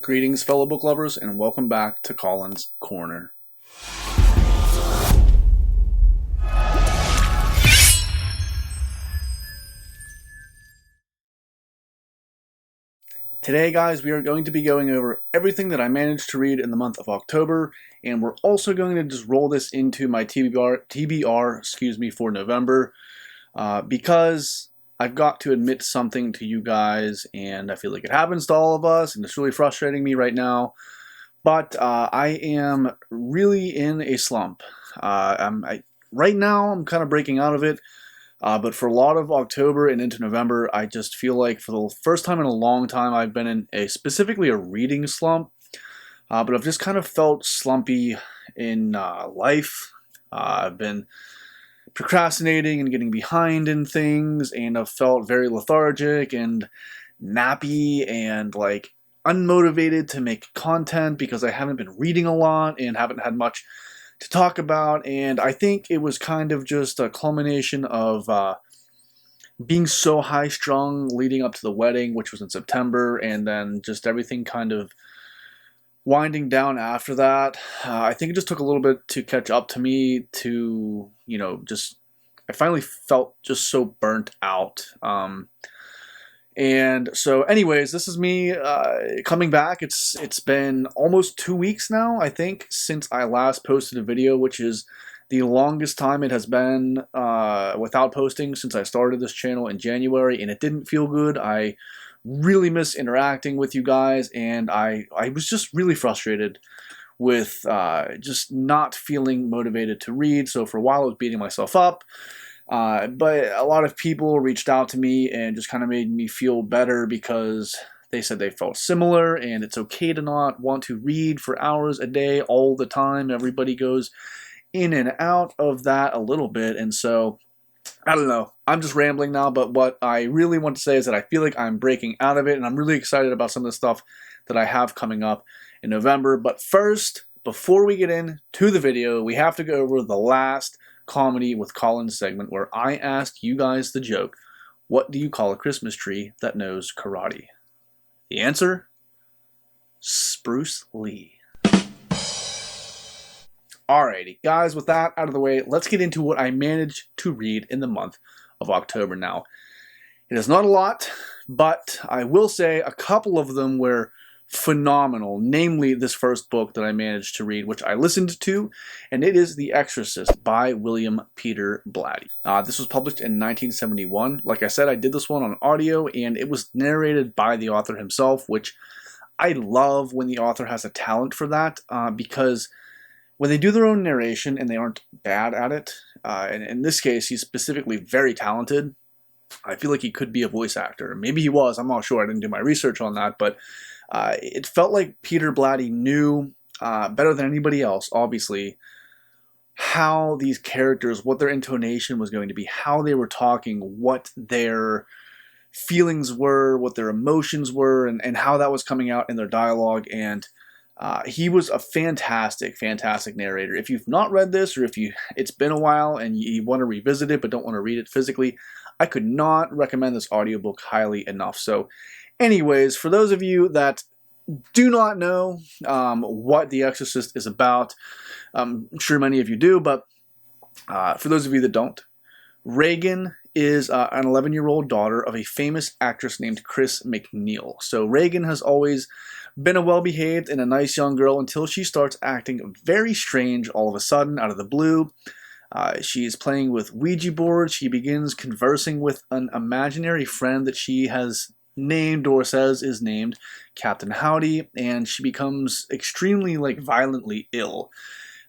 Greetings, fellow book lovers, and welcome back to Colin's Corner. Today, guys, we are going to be going over everything that I managed to read in the month of October, and we're also going to just roll this into my TBR for November, because I've got to admit something to you guys, and I feel like it happens to all of us, and it's really frustrating me right now. But I am really in a slump. Right now, I'm kind of breaking out of it. But for a lot of October and into November, I just feel like for the first time in a long time, I've been in specifically a reading slump. But I've just kind of felt slumpy in life. I've been procrastinating and getting behind in things, and I've felt very lethargic and nappy and like unmotivated to make content because I haven't been reading a lot and haven't had much to talk about. And I think it was kind of just a culmination of being so high-strung leading up to the wedding, which was in September, and then just everything kind of winding down after that. I think it just took a little bit to catch up to me to, I finally felt just so burnt out. And so anyways, this is me coming back. It's been almost 2 weeks now, I think, since I last posted a video, which is the longest time it has been without posting since I started this channel in January, and it didn't feel good. I really miss interacting with you guys, and I was just really frustrated with just not feeling motivated to read. So for a while I was beating myself up. But a lot of people reached out to me and just kind of made me feel better because they said they felt similar, and it's okay to not want to read for hours a day all the time. Everybody goes in and out of that a little bit, and so I don't know. I'm just rambling now, but what I really want to say is that I feel like I'm breaking out of it, and I'm really excited about some of the stuff that I have coming up in November. But first, before we get into the video, we have to go over the last Comedy with Colin segment where I ask you guys the joke, what do you call a Christmas tree that knows karate? The answer? Spruce Lee. Alrighty, guys, with that out of the way, let's get into what I managed to read in the month of October. Now, it is not a lot, but I will say a couple of them were phenomenal, namely this first book that I managed to read, which I listened to, and it is The Exorcist by William Peter Blatty. This was published in 1971. Like I said, I did this one on audio, and it was narrated by the author himself, which I love when the author has a talent for that, because when they do their own narration and they aren't bad at it, and in this case, he's specifically very talented. I feel like he could be a voice actor. Maybe he was. I'm not sure. I didn't do my research on that, but it felt like Peter Blatty knew better than anybody else, obviously, how these characters, what their intonation was going to be, how they were talking, what their feelings were, what their emotions were, and how that was coming out in their dialogue. And he was a fantastic, fantastic narrator. If you've not read this, or if it's been a while and you want to revisit it but don't want to read it physically, I could not recommend this audiobook highly enough. So anyways, for those of you that do not know what The Exorcist is about, I'm sure many of you do, but for those of you that don't, Reagan is an 11-year-old daughter of a famous actress named Chris McNeil. So Reagan has always been a well-behaved and a nice young girl until she starts acting very strange all of a sudden out of the blue. She's playing with Ouija boards. She begins conversing with an imaginary friend that she has named, or says is named, Captain Howdy, and she becomes extremely violently ill.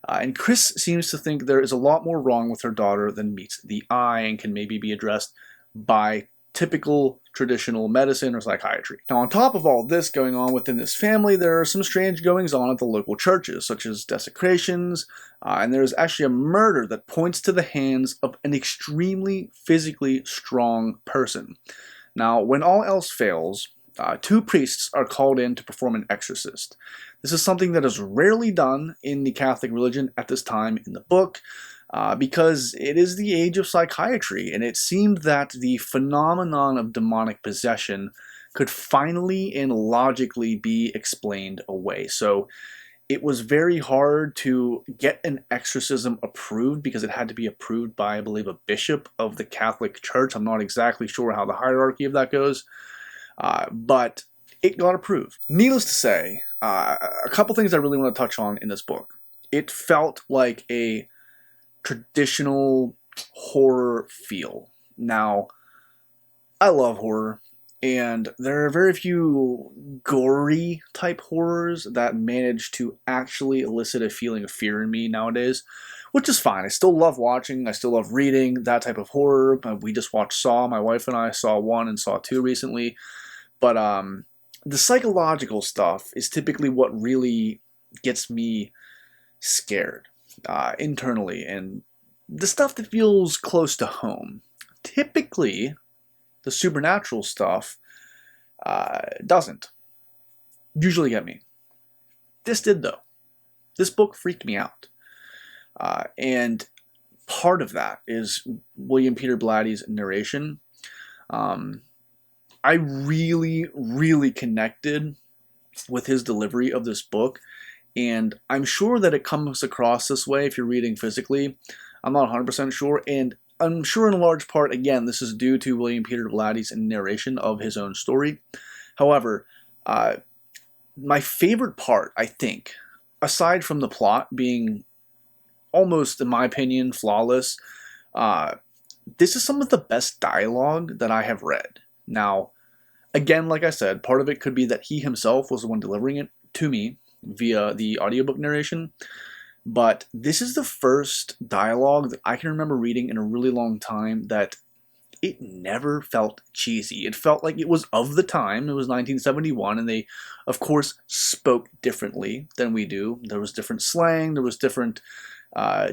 And Chris seems to think there is a lot more wrong with her daughter than meets the eye and can maybe be addressed by typical traditional medicine or psychiatry. Now, on top of all this going on within this family, there are some strange goings on at the local churches, such as desecrations, and there's actually a murder that points to the hands of an extremely physically strong person. Now, when all else fails, two priests are called in to perform an exorcist. This is something that is rarely done in the Catholic religion at this time in the book, because it is the age of psychiatry, and it seemed that the phenomenon of demonic possession could finally and logically be explained away. So it was very hard to get an exorcism approved because it had to be approved by, I believe, a bishop of the Catholic Church. I'm not exactly sure how the hierarchy of that goes, but it got approved. Needless to say, a couple things I really want to touch on in this book. It felt like a traditional horror feel. Now, I love horror. And there are very few gory type horrors that manage to actually elicit a feeling of fear in me nowadays, which is fine. I still love watching, I still love reading that type of horror. We just watched Saw, my wife and I saw 1 and Saw 2 recently. But the psychological stuff is typically what really gets me scared internally, and the stuff that feels close to home. Typically, the supernatural stuff doesn't usually get me. This did, though. This book freaked me out. And part of that is William Peter Blatty's narration. I really, really connected with his delivery of this book, and I'm sure that it comes across this way if you're reading physically. I'm not 100% sure, and I'm sure in large part, again, this is due to William Peter Blatty's narration of his own story. However, my favorite part, I think, aside from the plot being almost, in my opinion, flawless, this is some of the best dialogue that I have read. Now, again, like I said, part of it could be that he himself was the one delivering it to me via the audiobook narration. But this is the first dialogue that I can remember reading in a really long time that it never felt cheesy. It felt like it was of the time. It was 1971, and they, of course, spoke differently than we do. There was different slang. There was different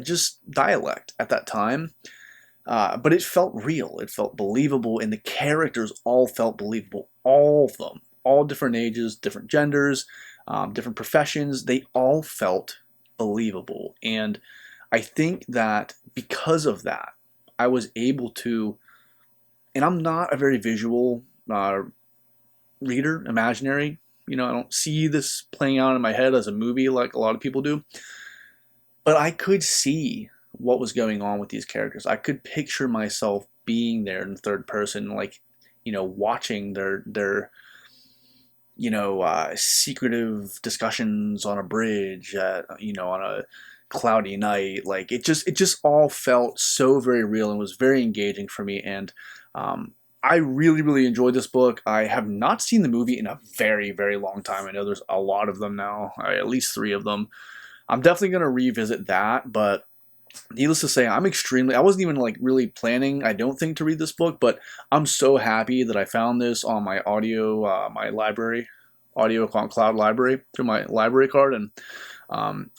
just dialect at that time. But it felt real. It felt believable, and the characters all felt believable. All of them. All different ages, different genders, different professions. They all felt believable. And I think that because of that, I was able to, and I'm not a very visual reader, imaginary. I don't see this playing out in my head as a movie like a lot of people do. But I could see what was going on with these characters. I could picture myself being there in third person, like, watching their secretive discussions on a bridge, on a cloudy night. Like, it just all felt so very real and was very engaging for me. And I really, really enjoyed this book. I have not seen the movie in a very, very long time. I know there's a lot of them now, at least 3 of them. I'm definitely going to revisit that, but needless to say, I wasn't even really planning, I don't think, to read this book, but I'm so happy that I found this on my my library, audio cloud library, through my library card, and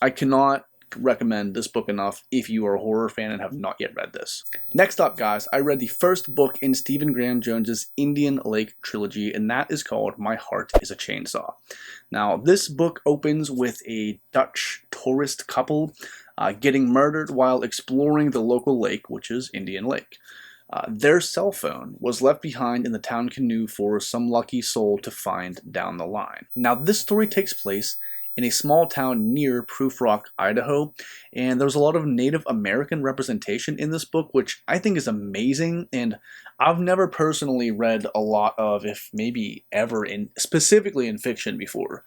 I cannot recommend this book enough if you are a horror fan and have not yet read this. Next up, guys, I read the first book in Stephen Graham Jones's Indian Lake trilogy, and that is called My Heart is a Chainsaw. Now, this book opens with a Dutch tourist couple getting murdered while exploring the local lake, which is Indian Lake. Their cell phone was left behind in the town canoe for some lucky soul to find down the line. Now, this story takes place in a small town near Proof Rock, Idaho, and there's a lot of Native American representation in this book, which I think is amazing, and I've never personally read a lot of, if maybe ever, specifically in fiction before,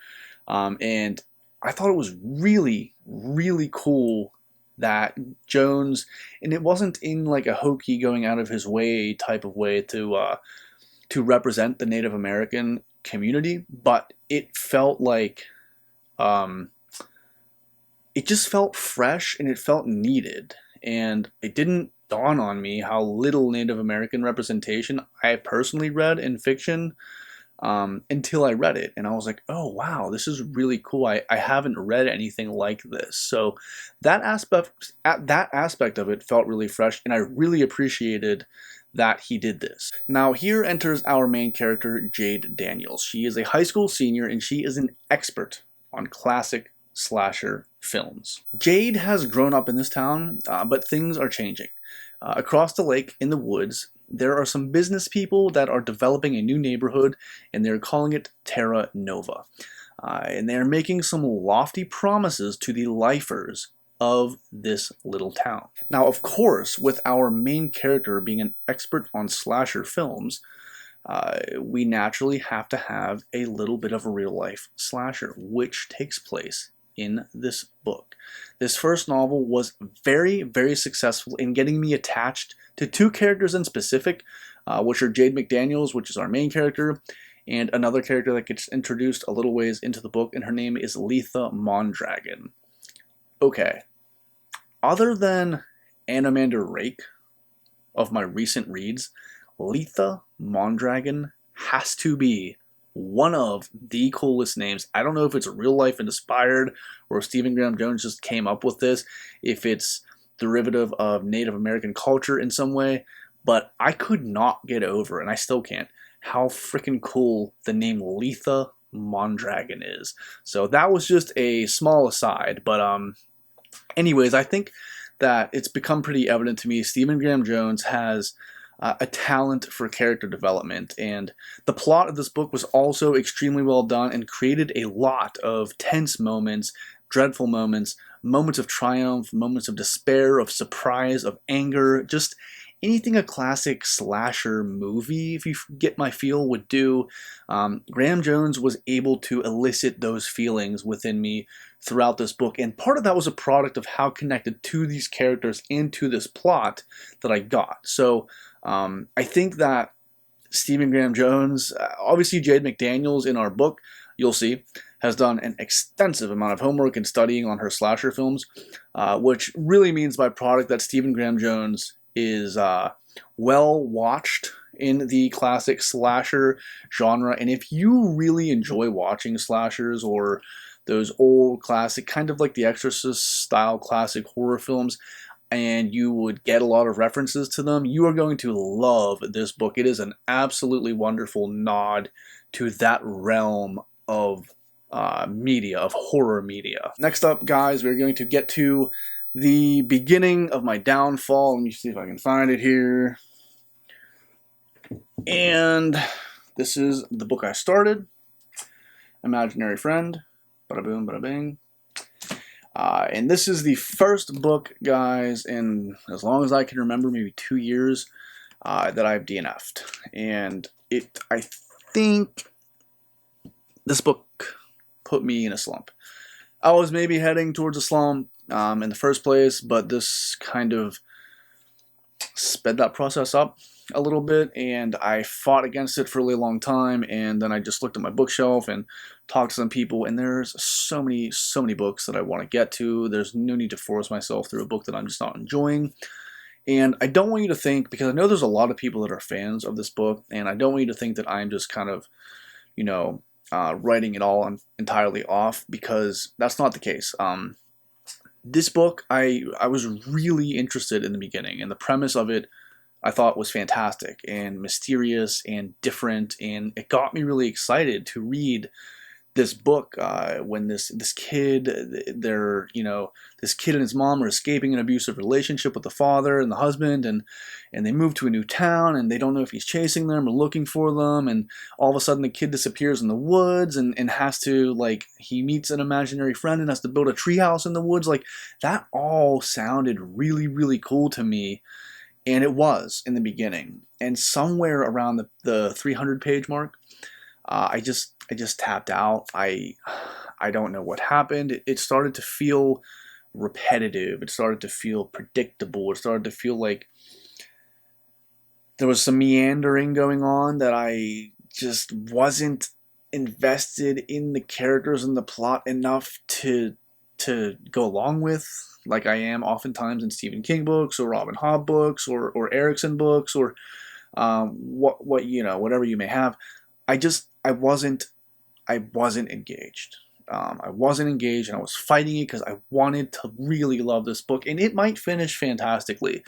and I thought it was really, really cool that Jones, and it wasn't in like a hokey going out of his way type of way to represent the Native American community, but it felt like it just felt fresh and it felt needed, and it didn't dawn on me how little Native American representation I personally read in fiction until I read it, and I was like, oh wow, this is really cool. I haven't read anything like this. So that aspect of it felt really fresh, and I really appreciated that he did this. Now, here enters our main character, Jade Daniels. She is a high school senior, and she is an expert on classic slasher films. Jade has grown up in this town, but things are changing. Across the lake in the woods, there are some business people that are developing a new neighborhood, and they're calling it Terra Nova. And they're making some lofty promises to the lifers of this little town. Now, of course, with our main character being an expert on slasher films, we naturally have to have a little bit of a real-life slasher, which takes place in this book. This first novel was very, very successful in getting me attached to two characters in specific, which are Jade McDaniels, which is our main character, and another character that gets introduced a little ways into the book, and her name is Letha Mondragon. Okay, other than Anamander Rake of my recent reads, Letha Mondragon has to be one of the coolest names. I don't know if it's real life inspired or if Stephen Graham Jones just came up with this, if it's derivative of Native American culture in some way, but I could not get over, and I still can't, how freaking cool the name Letha Mondragon is. So that was just a small aside, but anyways, I think that it's become pretty evident to me Stephen Graham Jones has a talent for character development, and the plot of this book was also extremely well done and created a lot of tense moments, dreadful moments, moments of triumph, moments of despair, of surprise, of anger, just anything a classic slasher movie, if you get my feel, would do. Graham Jones was able to elicit those feelings within me throughout this book, and part of that was a product of how connected to these characters and to this plot that I got. So I think that Stephen Graham Jones, obviously Jade McDaniels in our book, you'll see, has done an extensive amount of homework and studying on her slasher films, which really means by product that Stephen Graham Jones is well watched in the classic slasher genre. And if you really enjoy watching slashers or those old classic, kind of like the Exorcist style classic horror films, and you would get a lot of references to them, you are going to love this book. It is an absolutely wonderful nod to that realm of media, of horror media. Next up, guys, we're going to get to the beginning of my downfall. Let me see if I can find it here. And this is the book I started, Imaginary Friend. Bada boom, bada bing. And this is the first book, guys, in as long as I can remember, maybe 2 years, that I've DNF'd. And I think this book put me in a slump. I was maybe heading towards a slump in the first place, but this kind of sped that process up a little bit, and I fought against it for a really long time, and then I just looked at my bookshelf and talked to some people, and there's so many books that I want to get to. There's no need to force myself through a book that I'm just not enjoying. And I don't want you to think, because I know there's a lot of people that are fans of this book, and I don't want you to think that I'm just kind of, writing it all entirely off, because that's not the case. This book, I was really interested in the beginning, and the premise of it I thought was fantastic and mysterious and different, and it got me really excited to read this book when this kid, this kid and his mom are escaping an abusive relationship with the father and the husband, and they move to a new town, and they don't know if he's chasing them or looking for them, and all of a sudden the kid disappears in the woods and has to, he meets an imaginary friend and has to build a treehouse in the woods. That all sounded really, really cool to me. And it was in the beginning, and somewhere around the 300-page mark, I just tapped out. I don't know what happened. It started to feel repetitive. It started to feel predictable. It started to feel like there was some meandering going on, that I just wasn't invested in the characters and the plot enough to go along with, like I am oftentimes in Stephen King books or Robin Hobb books or Erickson books or whatever you may have. I wasn't engaged. I wasn't engaged, and I was fighting it because I wanted to really love this book, and it might finish fantastically,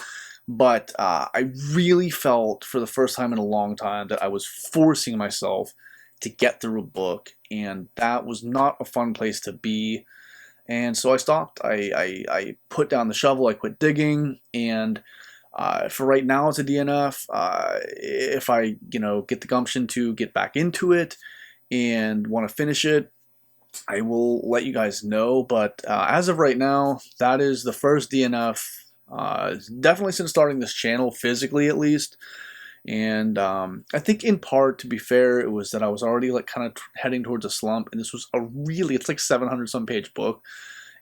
but I really felt for the first time in a long time that I was forcing myself to get through a book, and that was not a fun place to be. And so I stopped. I put down the shovel, I quit digging, and For right now, it's a DNF. If I, get the gumption to get back into it and want to finish it, I will let you guys know. But as of right now, that is the first DNF, definitely since starting this channel, physically at least. And I think in part, to be fair, it was that I was already like kind of heading towards a slump, and this was it's like 700 some page book,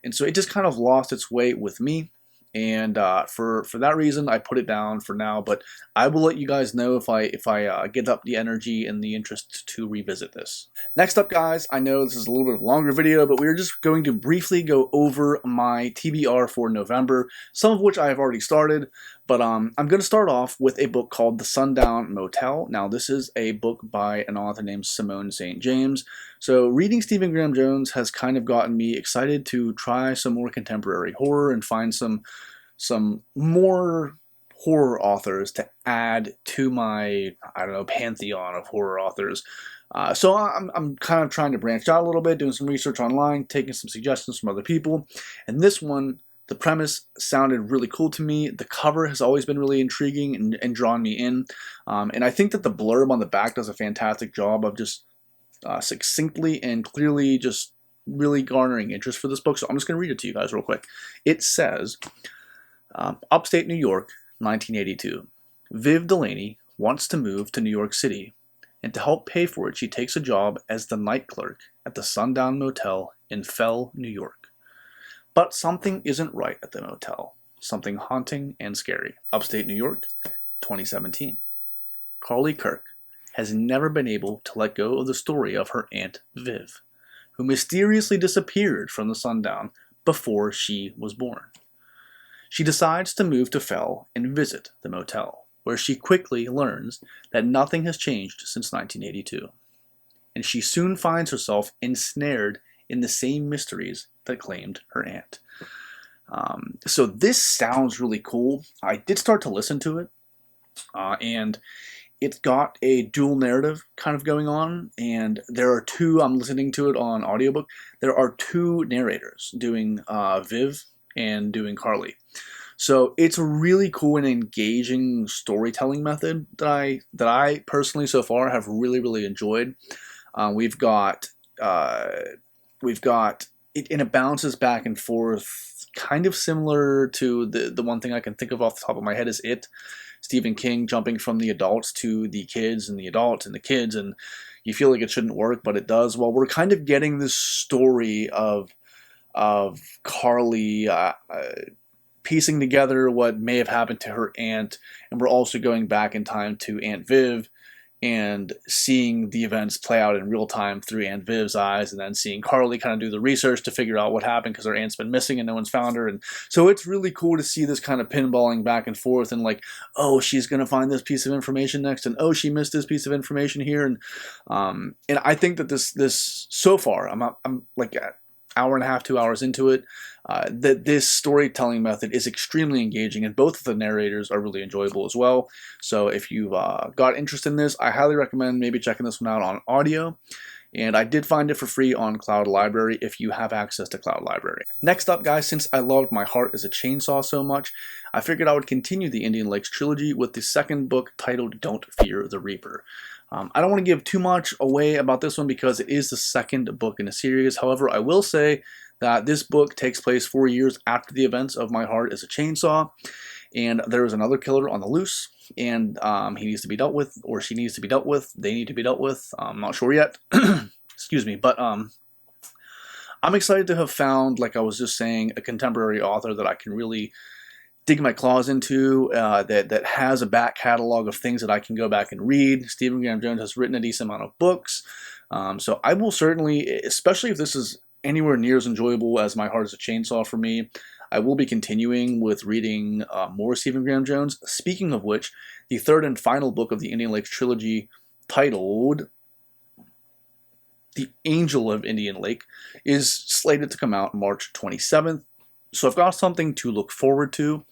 and so it just kind of lost its way with me. And for that reason, I put it down for now. But I will let you guys know if I get up the energy and the interest to revisit this. Next up, guys, I know this is a little bit of a longer video, but we're just going to briefly go over my TBR for November, some of which I have already started. But I'm going to start off with a book called The Sundown Motel. Now, this is a book by an author named Simone St. James. So reading Stephen Graham Jones has kind of gotten me excited to try some more contemporary horror and find some more horror authors to add to my, I don't know, pantheon of horror authors. So I'm kind of trying to branch out a little bit, doing some research online, taking some suggestions from other people. And this one, the premise sounded really cool to me. The cover has always been really intriguing and drawn me in. And I think that the blurb on the back does a fantastic job of just succinctly and clearly just really garnering interest for this book. So I'm just going to read it to you guys real quick. It says, upstate New York, 1982. Viv Delaney wants to move to New York City, and to help pay for it, she takes a job as the night clerk at the Sundown Motel in Fell, New York. But something isn't right at the motel. Something haunting and scary. Upstate New York, 2017. Carly Kirk has never been able to let go of the story of her Aunt Viv, who mysteriously disappeared from the Sundown before she was born. She decides to move to Fell and visit the motel, where she quickly learns that nothing has changed since 1982. And she soon finds herself ensnared in the same mysteries that claimed her aunt. So this sounds really cool. I did start to listen to it, and it's got a dual narrative kind of going on, and there are two, I'm listening to it on audiobook, there are two narrators doing Viv and doing Carly. So it's a really cool and engaging storytelling method that I personally so far have really enjoyed. We've got it, and it bounces back and forth, kind of similar to the one thing I can think of off the top of my head is It. Stephen King jumping from the adults to the kids and the adults and the kids, and you feel like it shouldn't work, but it does. Well, we're kind of getting this story of Carly piecing together what may have happened to her aunt, and we're also going back in time to Aunt Viv and seeing the events play out in real time through Aunt Viv's eyes, and then seeing Carly kind of do the research to figure out what happened because her aunt's been missing and no one's found her. And so it's really cool to see this kind of pinballing back and forth, and like, oh, she's going to find this piece of information next, and oh, she missed this piece of information here. And I think that this so far, I'm like an hour and a half, 2 hours into it, that this storytelling method is extremely engaging, and both of the narrators are really enjoyable as well. So if you've got interest in this, I highly recommend maybe checking this one out on audio. And I did find it for free on Cloud Library if you have access to Cloud Library. Next up, guys, since I loved My Heart is a Chainsaw so much, I figured I would continue the Indian Lakes trilogy with the second book titled Don't Fear the Reaper. I don't want to give too much away about this one because it is the second book in the series. However, I will say that this book takes place 4 years after the events of My Heart is a Chainsaw, and there is another killer on the loose, and he needs to be dealt with, or she needs to be dealt with, they need to be dealt with. I'm not sure yet. Excuse me, but I'm excited to have found, like I was just saying, a contemporary author that I can really dig my claws into, that has a back catalog of things that I can go back and read. Stephen Graham Jones has written a decent amount of books, so I will certainly, especially if this is anywhere near as enjoyable as My Heart is a Chainsaw for me, I will be continuing with reading more Stephen Graham Jones. Speaking of which, the third and final book of the Indian Lakes trilogy, titled The Angel of Indian Lake, is slated to come out March 27th. So I've got something to look forward to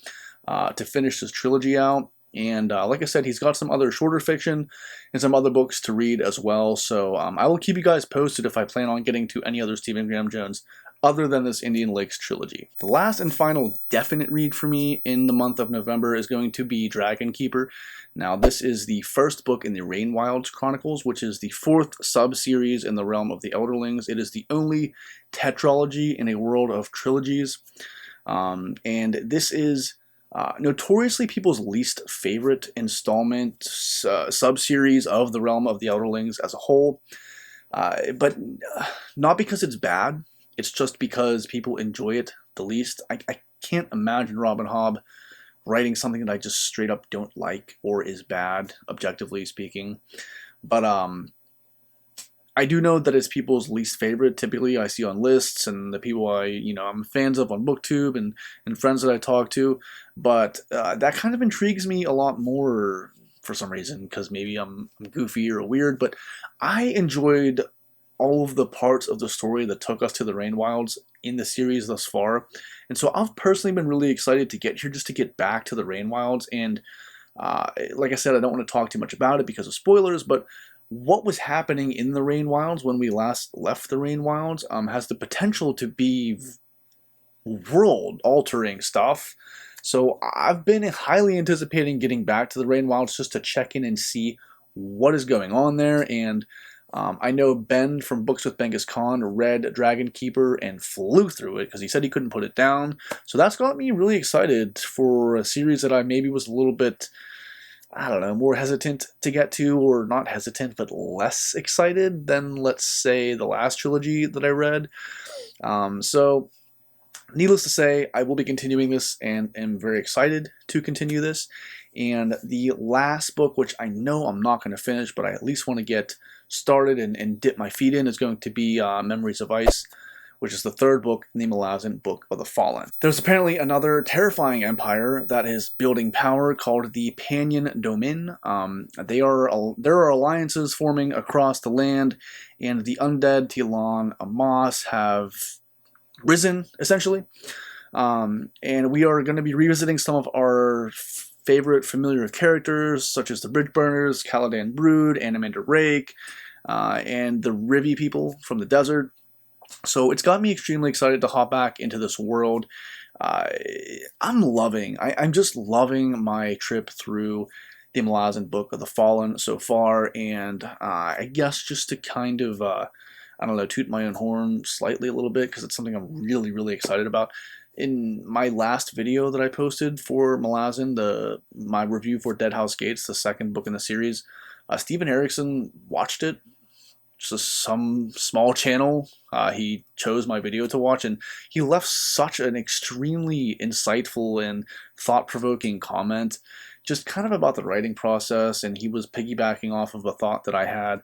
finish this trilogy out. And like I said, he's got some other shorter fiction and some other books to read as well. So I will keep you guys posted if I plan on getting to any other Stephen Graham Jones other than this Indian Lakes trilogy. The last and final definite read for me in the month of November is going to be Dragon Keeper. Now, this is the first book in the Rainwilds Chronicles, which is the fourth sub-series in the realm of the Elderlings. It is the only tetralogy in a world of trilogies, and this is notoriously people's least favorite installment sub-series of the realm of the Elderlings as a whole, but not because it's bad. It's just because people enjoy it the least. I can't imagine Robin Hobb writing something that I just straight up don't like or is bad, objectively speaking. But I do know that it's people's least favorite. Typically, I see on lists and the people I'm fans of on BookTube and friends that I talk to. But that kind of intrigues me a lot more for some reason, because maybe I'm goofy or weird. But I enjoyed all of the parts of the story that took us to the Rainwilds in the series thus far. And so I've personally been really excited to get here just to get back to the Rainwilds. And like I said, I don't want to talk too much about it because of spoilers, but what was happening in the Rainwilds when we last left the Rainwilds has the potential to be world-altering stuff. So I've been highly anticipating getting back to the Rainwilds just to check in and see what is going on there. And I know Ben from Books with Genghis Khan read Dragon Keeper and flew through it because he said he couldn't put it down. So that's got me really excited for a series that I maybe was a little bit, I don't know, more hesitant to get to, or not hesitant, but less excited than, let's say, the last trilogy that I read. So needless to say, I will be continuing this and am very excited to continue this. And the last book, which I know I'm not going to finish, but I at least want to get started and dip my feet in, is going to be Memories of Ice, which is the third book in the Malazan Book of the Fallen. There's apparently another terrifying empire that is building power called the Panyan Domin. There are alliances forming across the land, and the undead Tilan Amas have risen, essentially. And we are going to be revisiting some of our favorite familiar characters, such as the Bridgeburners, Caladan Brood, Animander Rake, and the Rivi people from the desert. So it's got me extremely excited to hop back into this world. I'm just loving my trip through the Malazan Book of the Fallen so far, and I guess just to kind of, I don't know, toot my own horn slightly a little bit, because it's something I'm really, really excited about. In my last video that I posted for Malazan, my review for Dead House Gates, the second book in the series, Steven Erickson watched it. Just some small channel. He chose my video to watch, and he left such an extremely insightful and thought-provoking comment, just kind of about the writing process, and he was piggybacking off of a thought that I had,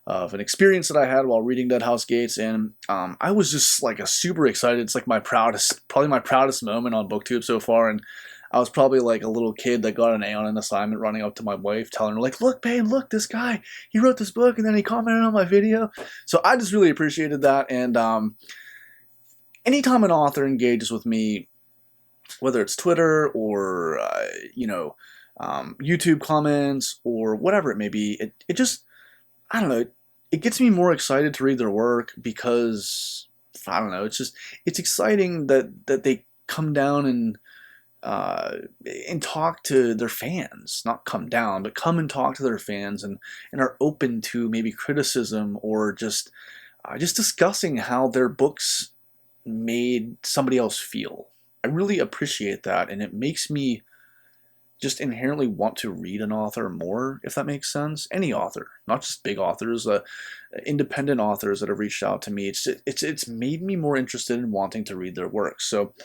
of an experience that I had while reading Dead House Gates, and I was just like super excited. It's like probably my proudest moment on BookTube so far, and I was probably like a little kid that got an A on an assignment, running up to my wife, telling her like, "Look, babe, look, this guy, he wrote this book, and then he commented on my video." So I just really appreciated that, and anytime an author engages with me, whether it's Twitter or YouTube comments or whatever it may be, it just, I don't know, it gets me more excited to read their work, because I don't know, it's exciting that they come down and talk to their fans. Not come down, but come and talk to their fans, and are open to maybe criticism, or just discussing how their books made somebody else feel. I really appreciate that, and it makes me just inherently want to read an author more, if that makes sense. Any author, not just big authors, independent authors that have reached out to me. It's made me more interested in wanting to read their work. So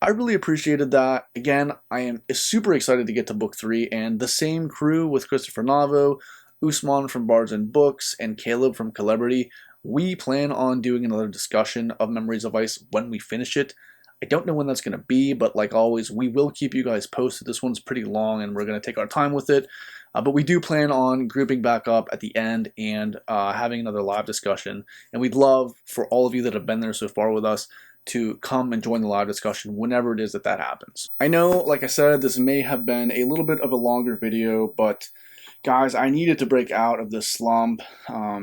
I really appreciated that. Again, I am super excited to get to book 3, and the same crew with Christopher Navo, Usman from Bards and Books, and Caleb from Celebrity. We plan on doing another discussion of Memories of Ice when we finish it. I don't know when that's going to be, but like always, we will keep you guys posted. This one's pretty long, and we're going to take our time with it. But we do plan on grouping back up at the end and having another live discussion. And we'd love for all of you that have been there so far with us to come and join the live discussion whenever it is that happens. I know, like I said, this may have been a little bit of a longer video, but Guys, I needed to break out of this slump. I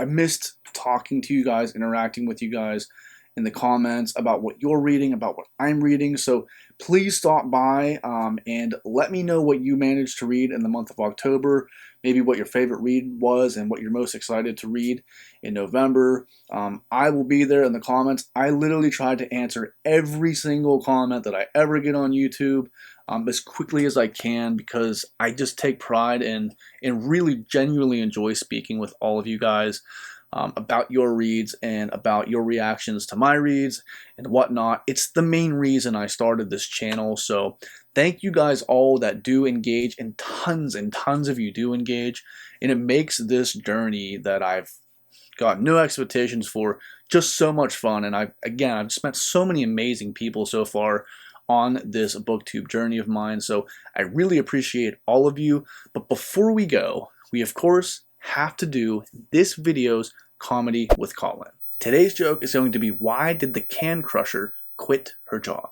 missed talking to you guys, interacting with you guys in the comments about what you're reading, about what I'm reading. So please stop by and let me know what you managed to read in the month of October, maybe what your favorite read was and what you're most excited to read in November. I will be there in the comments. I literally try to answer every single comment that I ever get on YouTube as quickly as I can, because I just take pride in and really genuinely enjoy speaking with all of you guys about your reads and about your reactions to my reads and whatnot. It's the main reason I started this channel. So thank you guys all that do engage, and tons of you do engage, and it makes this journey that I've got no expectations for just so much fun. And I've met so many amazing people so far on this booktube journey of mine, so I really appreciate all of you. But before we go, we of course have to do this video's comedy with Colin. Today's joke is going to be, why did the can crusher quit her job?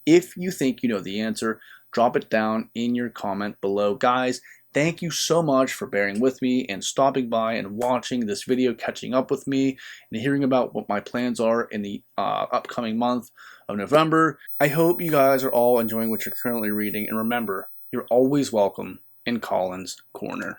If you think you know the answer, drop it down in your comment below. Guys, thank you so much for bearing with me and stopping by and watching this video, catching up with me, and hearing about what my plans are in the upcoming month of November. I hope you guys are all enjoying what you're currently reading, and remember, you're always welcome in Colin's Corner.